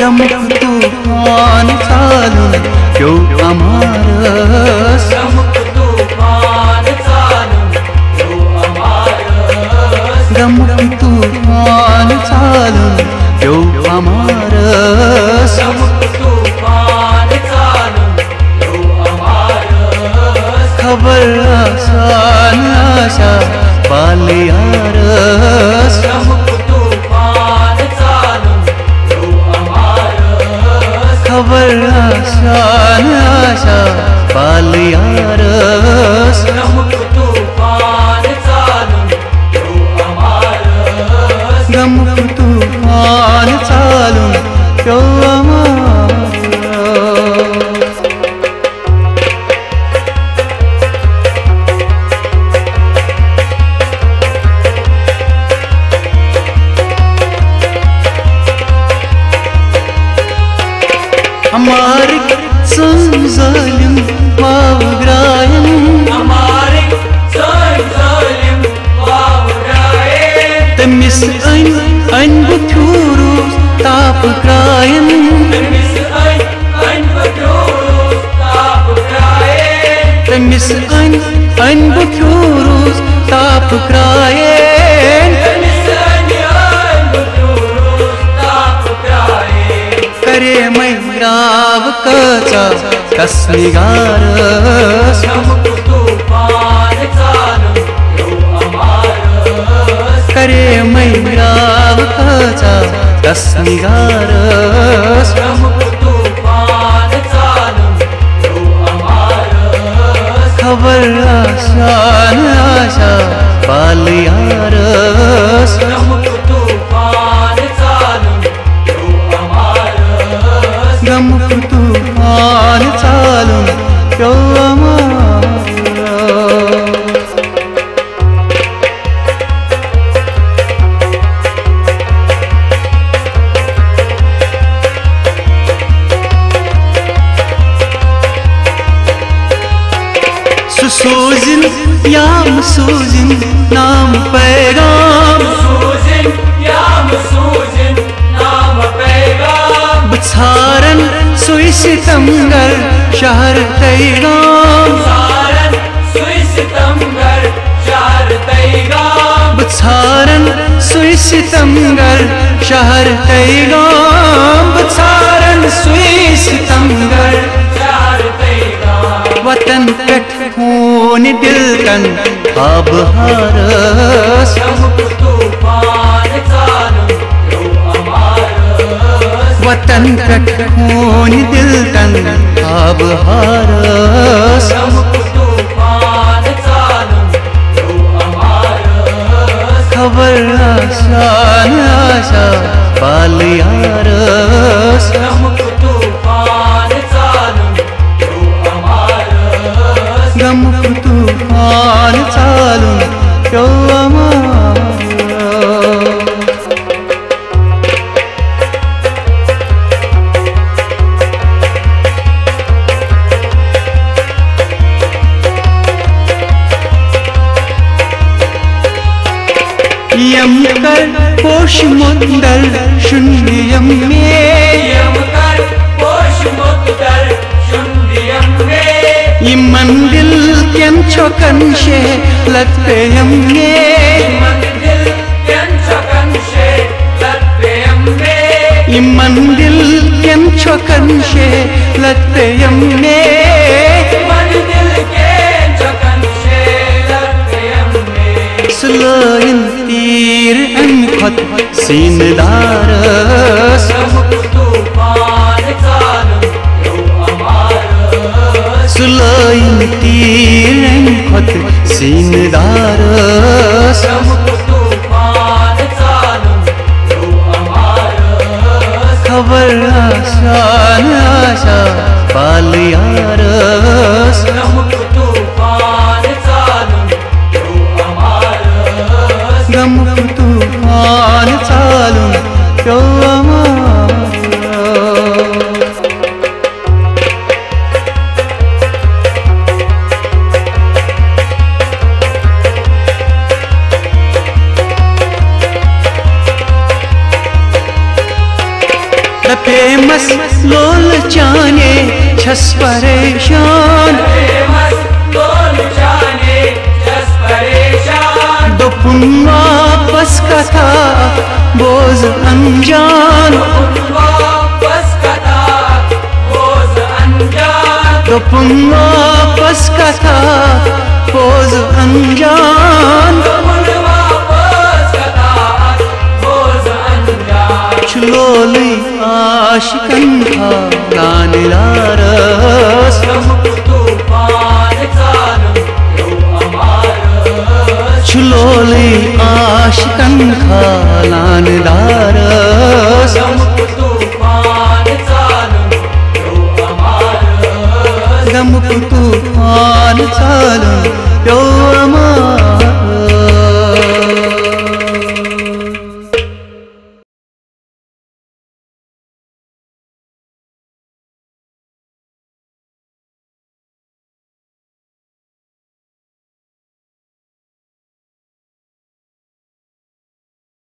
दमक तूफान चालून यो अमारस दमक तूफान चालून यो अमारस दमक तूफान चालून यो अमारस दमक तूफान चालून यो अमारस खबर आसान आशा बालियारस दमक तूफान चालून यो अमारस खबर आसान आशा बालियारस दमक तूफान चालून यो अमारस दमक तूफान चालून यो अमारस हमारे संजालिम वावग्रायन हमारे संजालिम वावग्रायन तमिस अन बुथुरुस तापग्रायन तमिस अन बुथुरुस तापग्रायन तमिस अन बुथुरुस तापग्रायन तमिस अन बुथुरुस तापग्रायन करे मैराव कचा कसनिगारस दमक तूफान चालून यो अमारस करे मैराव कचा कसनिगारस दमक तूफान चालून यो अमारस खबर आसान आशा बालियारस दमक तूफान चालून यो अमारस दमक तूफान चालून यो अमारस सुसोजिन याम सोजिन नाम पैगाम सूजिन याम सूजिन नाम पैगाम बछारन सुई सितमगर शहर तैगाम सारन सुई सितमगर शहर पैगाम बछारन सुई सितमगर शहर तैगाम बछारन सुई सितमगर शहर पैगाम वतन पेट खून दिल तन अब हारस दमक तूफान चालून यो अमारस वतन पेट खून दिल तन अब हारस दमक तूफान चालून यो अमारस खबर आसान आशा बालियारस दमक तूफान चालून यो अमारस दमक तूफान चालून यो अमारस यम कर पोष मुंदर शून्यम में यम कर पोष मुक्तर शुंडियम में ये मंदिल केम छोकन शे लतयम में मंदिल यंचकन शे लत्पेयम में ये मंदिल केम छोकन शे लतयम में मंदिल के चकन शे लत्पेयम में सुलाइन तीर अनखत सीनदारस दमक तूफान चालून यो अमारस सुलाइन तीर अनखत सीनदारस दमक तूफान चालून यो अमारस खबर आसान आशा बालियारस दमक तूफान चालून यो अमारस दमक तूफान चालून यो अमारस प्रेम लोल चाने छस परेशान दोपुन वापस कथा बोझ अनजान दोपुन वापस कथा बोझ अनजान छुलोली आशिकन था लाने लारस छुलोली आशिकन था लाने लारस